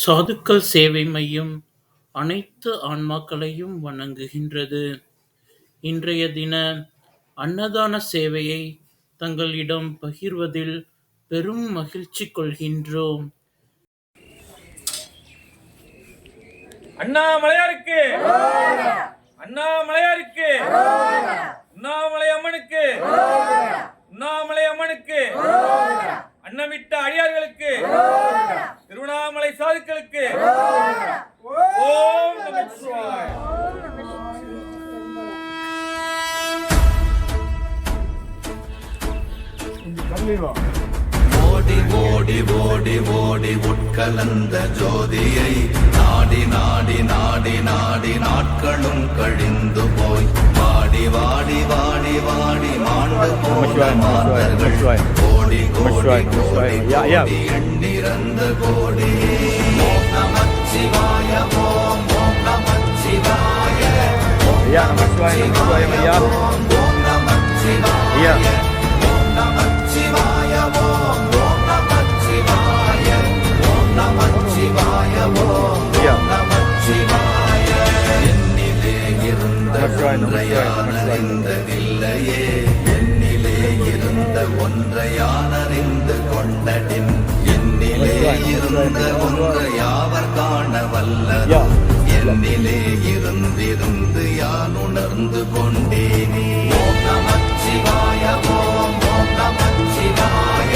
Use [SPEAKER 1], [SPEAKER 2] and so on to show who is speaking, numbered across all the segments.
[SPEAKER 1] சாதுக்கள் சேவை மையம் அனைத்து ஆன்மாக்களையும் வணங்குகின்றது. இன்றைய தின அன்னதான சேவையை தங்களிடம் பகிர்வதில் பெரும் மகிழ்ச்சி கொள்கின்றோம்.
[SPEAKER 2] அண்ணாமலையாருக்கு, அண்ணாமலையாருக்கு, அண்ணாமலை அம்மனுக்கு, அண்ணாமலை அம்மனுக்கு, அன்னமிட்ட அடியார்களுக்கு, திருவண்ணாமலை சாதுக்களுக்கு ஓம் நமச்சிவாய.
[SPEAKER 3] ஓடி ஓடி ஓடி ஓடி உட்கலந்த ஜோதியை நாடி நாடி நாடி நாடி நாட்களும் கழிந்து போய் வாடி வாடி வாடி வாடி மாண்டு போன மாந்தர்கள் கோடி கோடி கோடி கோடி எண்ணிறந்த கோடி. ஓம் நமச்சிவாய ஓம் ஓம் நமச்சிவாய ஓம் நமச்சிவாய ஓம் நமச்சிவாய ஓம் நமச்சிவாய ஓம் ஓம் நமச்சிவாய ஓம் நமச்சிவாய ஓம் ஓம் நமச்சிவாய. என்னிலே இருந்த ஒன்றையானறிந்ததில்லையே, என்னிலே இருந்த ஒன்றையானறிந்து கொண்டடின், என்னிலே இருந்த ஒன்றையாவர் காண வல்லதோ, என்னிலே இருந்திருந்து யான் உணர்ந்து கொண்டேனே. ஓம் நமச்சிவாய ஓம் ஓம் நமச்சிவாய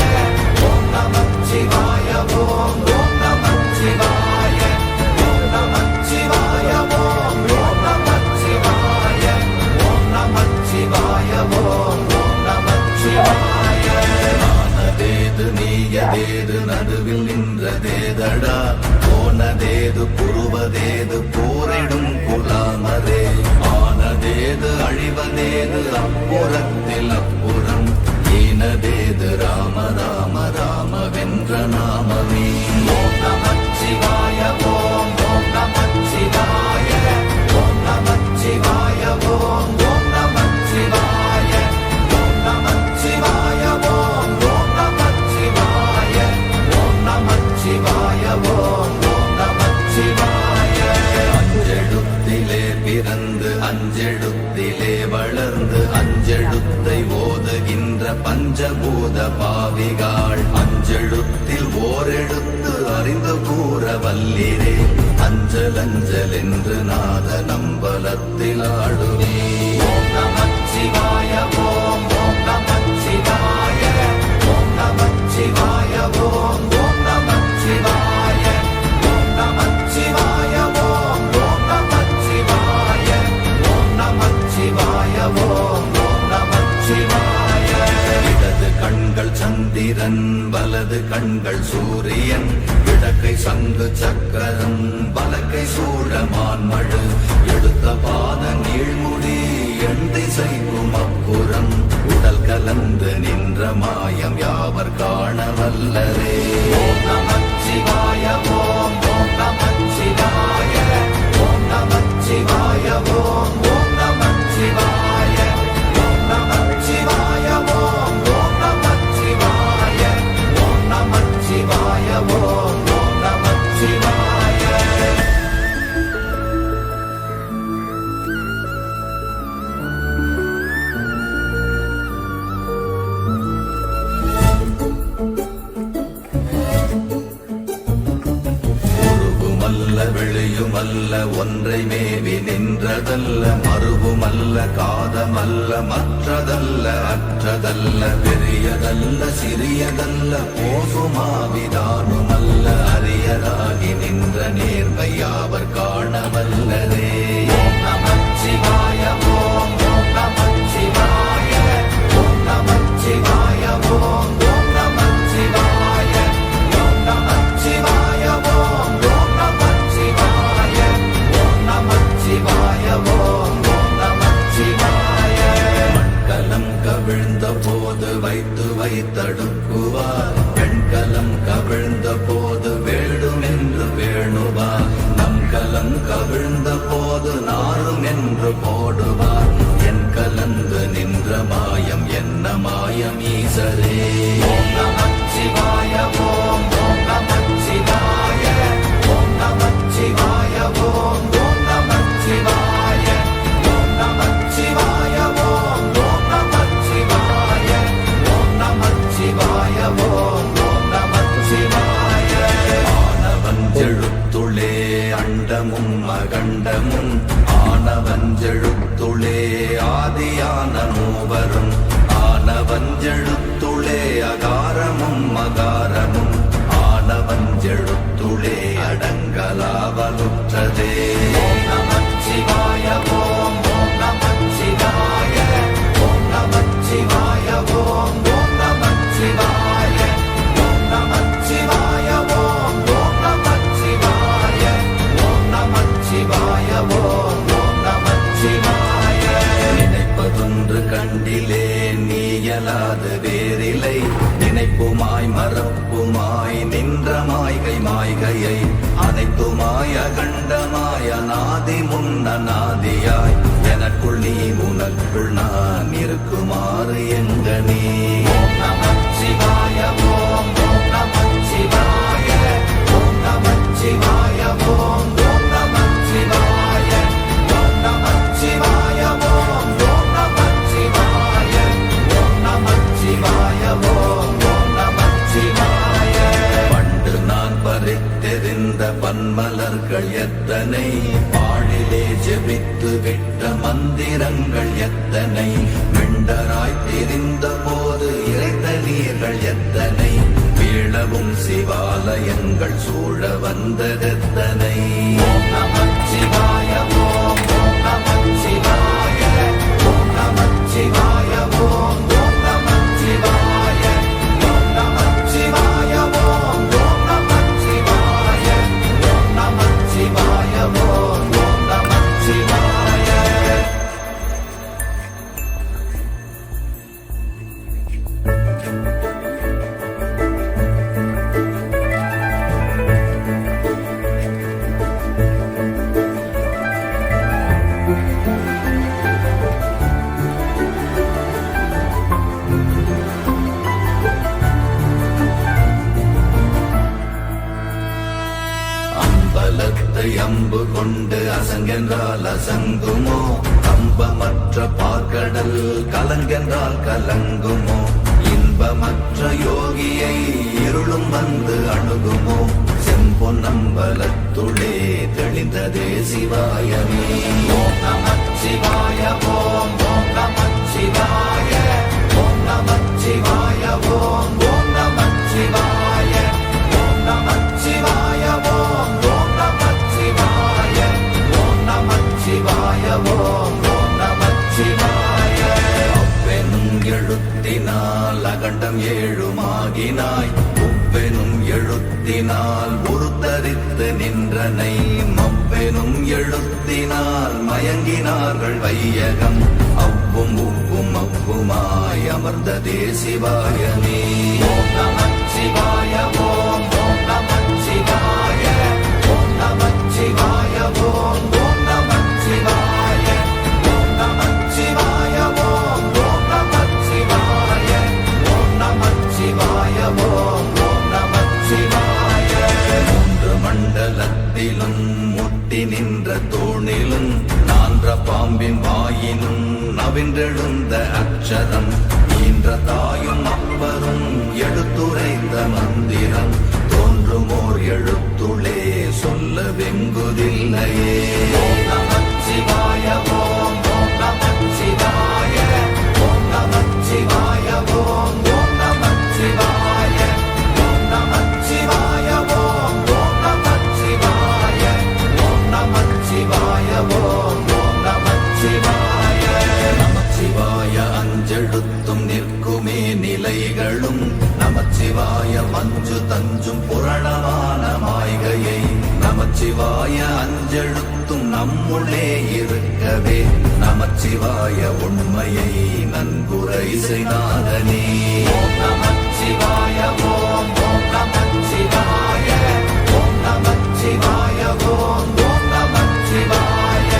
[SPEAKER 3] ஓம் நமச்சிவாய ஓம் ஓம் நமச்சிவாய ஓம் நமச்சிவாய ஓம் ஓம் நமச்சிவாய ஓம் நமச்சிவாய ஓம் ஓம் நமச்சிவாய. ஆனதேது நீயதேது நடுவில் நின்றதேதடா, போனதேது புருவதேது போரிடும் புலாமதே, ஆனதேது அழிவதேது அப்புறத்தில் அப்புறம், ஈனதேது ராம ராம ராம வென்ற நாமமே. ஓம் நமச்சிவாய ஓம் ஓம் நமச்சிவாய ஓம் நமச்சிவாய ஓம் ஓம் நமச்சிவாய ஓம் நமச்சிவாய ஓம் ஓம் நமச்சிவாய ஓம் நமச்சிவாய ஓம் ஓம் நமச்சிவாய. அஞ்செழுத்திலே பிறந்து அஞ்செழுத்திலே வளர்ந்து அஞ்செழுத்தை ஓதுகின்ற பஞ்சபூத பாவிகாள், அஞ்செழுத்தில் ஓரெழுத்து அறிந்து கூற வல்லிரே, அஞ்சல் அஞ்சல் என்று நாத நம்பலத்தில் ஆடுவே. ஓம் நமச்சிவாய ஓம் ஓம் நமச்சிவாய ஓம் நமச்சிவாய ஓம் ஓம் நமச்சிவாய ஓம் நமச்சிவாய ஓம் ஓம் நமச்சிவாய ஓம் நமச்சிவாய ஓம் ஓம் நமச்சிவாய. இடது கண்கள் சந்திரன் வலது கண்கள் சூரியன், இடக்கை சங்கு சக்கரம் வலக்கை சூழமான்மழு, எடுத்த பாத நீழ்முடி எண் திசைக்கும் அப்புறம், உடல் கலந்து நின்ற மாயம் யாவர் காண வல்லரே. ஓம் நமச்சிவாய ஓம் ஓம் நமச்சிவாய ஓம் நமச்சிவாய ஓம் ஓம் நமச்சிவாய ஓம் நமச்சிவாய ஓம் ஓம் நமச்சிவாய ஓம் நமச்சிவாய ஓம் ஓம் நமச்சிவாய. உருவுமல்ல வெளியுமல்ல ஒன்றை மேவி நின்றதல்ல, மறுவுமல்ல காதமல்ல மற்றதல்ல அற்றதல்ல, பெரியதல்ல சிறியதல்ல போசுமாவிதானுமல்ல, அரியராகி நின்ற நேர்மை யாவர் காண வல்லரே. ஓம் நமச்சிவாய ஓம் ஓம் நமச்சிவாய ஓம் நமச்சிவாய ஓம் ஓம் நமச்சிவாய ஓம் நமச்சிவாய ஓம் ஓம் நமச்சிவாய ஓம் நமச்சிவாய ஓம் ஓம் நமச்சிவாய. மண்கலம் கவிழ்ந்த போது வைத்து வைத்தடுக்குவார், பெண்கலம் கவிழ்ந்த போது வேண்டுமென்று வேணுவார், நம் கலம் கவிழ்ந்த போது நாரும் என்று போடுவார், என் கலந்து நின்ற மாயம் என்ன மாயம் ஈசரே. ஓம் நமச்சிவாய ஓம் ஓம் நமச்சிவாய ஓம் ஆனவஞ்செழுத்துளே அண்டமும் அகண்டமும் ஆனவஞ்செழுத்துளே ஆதியான மூவரும் ஆனவஞ்செழுத்துளே அகாரமும் மகாரமும் ஆனவஞ்செழுத்துளே அடங்கலாவலுற்றதே. ஓம் நமச்சிவாய ஓம் ஓம் நமச்சிவாய ஓம் நமச்சிவாய ஓம் ஓம் நமச்சிவாய ஓம் நமச்சிவாய ஓம் ஓம் நமச்சிவாய ஓம் நமச்சிவாய ஓம் ஓம் நமச்சிவாய. நினைப்பதொன்று கண்டிலே நீயலாது வேறில்லை நினைப்புமாய் மறப்புமாய் நின்ற மாய்கை மாய்கையை அனைத்துமாய் அகண்டமாய் அநாதி முன்னநாதியாய் எனக்குள் நீ உனக்குள் நான் இருக்குமாறு எங்கனே. ஓம் நமச்சிவாய ஓம் ஓம் நமச்சிவாய ஓம் நமச்சிவாய ஓம் ஓம் நமச்சிவாய ஓம் நமச்சிவாய ஓம் ஓம் நமச்சிவாய ஓம் நமச்சிவாய ஓம் ஓம் நமச்சிவாய. பண்டு நான் பறித்தெறிந்த பன்மலர்கள் எத்தனை பாழிலே ஜெபித்து விட்ட மந்திரங்கள் எத்தனை மெண்டராய் தெரிந்த போது இறைத்த நீர்கள் எத்தனை வீழவும் சிவாலயங்கள் சூழ வந்ததெத்தனை. ஓம் நமச்சிவாய ஓம் ஓம் நமச்சிவாய ஓம் நமச்சிவாய ஓம் ஓம் நமச்சிவாய ஓம் நமச்சிவாய ஓம் ஓம் நமச்சிவாய ஓம் நமச்சிவாய ஓம் ஓம் நமச்சிவாய. அம்பலத்தை அம்பு கொண்டு அசங்கென்றால் அசங்குமோ கம்பமற்ற பார்க்கடல் கலங்கென்றால் கலங்குமோ இன்பமற்ற யோகியை இருளும் வந்து அணுகுமோ செம்பொன்னம்பலத்துளே தெளிந்ததே சிவாயமே. ஓம் நமச்சிவாய ஓம் ஓம் நமச்சிவாய ஓம் நமச்சிவாய ஓம் ஓம் நமச்சிவாய ஓம் நமச்சிவாய ஓம் ஓம் நமச்சிவாய ஓம் நமச்சிவாய ஓம் ஓம் நமச்சிவாய. அவ்வெனும் எழுத்தினால் அகண்டம் ஏழுமாகினாய் உவ்வெனும் எழுத்தினால் உருத்தரித்து நின்றனை மவ்வெனும் எழுத்தினால் மயங்கினார்கள் வையகம் அவ்வும் உவ்வும் அவ்வுமாய் அமர்ந்ததே சிவாயமே. ஓம் நமச்சிவாய ஓம் ஓம் நமச்சிவாய ஓம் நமச்சிவாய ஓம் ஓம் நமச்சிவாய ஓம் நமச்சிவாய ஓம் ஓம் நமச்சிவாய ஓம் நமச்சிவாய ஓம் ஓம் நமச்சிவாய. மூன்று மண்டலத்திலும் முட்டி நின்ற தூணிலும் நான்ற பாம்பின் வாயினும் நவின்றெழுந்த அக்ஷரம் ஈன்ற தாயும் அப்பரும் எடுத்துரைந்த மந்திரம் தோன்றுமோர் எழுத்துளே சொல்ல வெங்குதில்லையே. ஓம் நமச்சிவாய ஓம் ஓம் நமச்சிவாய ஓம் நமச்சிவாய ஓம் ஓம் நமச்சிவாய ஓம் நமச்சிவாய ஓம் ஓம் நமச்சிவாய ஓம் நமச்சிவாய ஓம் ஓம் நமச்சிவாய. நமச்சிவாய அஞ்செழுத்தும் நிற்குமே நிலைகளும் நமச்சிவாய மஞ்சு தஞ்சும் புரணமான மாய்கையை நமச்சிவாய அஞ்செழுத்தும் நம்முள்ளே இருக்கவே நமச்சிவாய உண்மையை நன்குரை செய்தாதனே. ஓம் நமச்சிவாய ஓம் ஓம் நமச்சிவாய ஓம் நமச்சிவாய ஓம் ஓம் நமச்சிவாய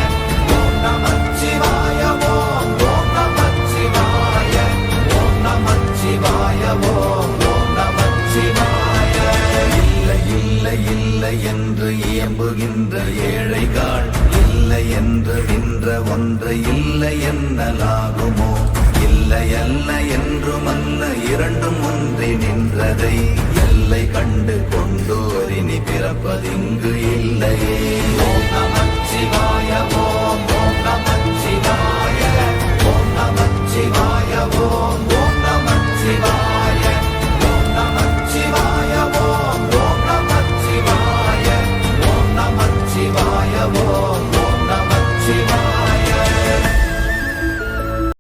[SPEAKER 3] ஓம் நமச்சிவாய ஓம் ஓம் நமச்சிவாய ஓம் நமச்சிவாய ஓம் ஓம் நமச்சிவாய. இல்லை இல்லை இல்லை என்று இயம்புகின்ற ஏழைகள் இல்லை என்று நின்ற ஒன்று இல்லை என்னலாகுமோ இல்லை அல்ல என்றுமல்ல இரண்டும் ஒன்றி நின்றதை எல்லை நிலை கண்டு கொண்டோர் இனி பிறப்பதிங்கு இல்லையே. ஓம் நமச்சிவாய.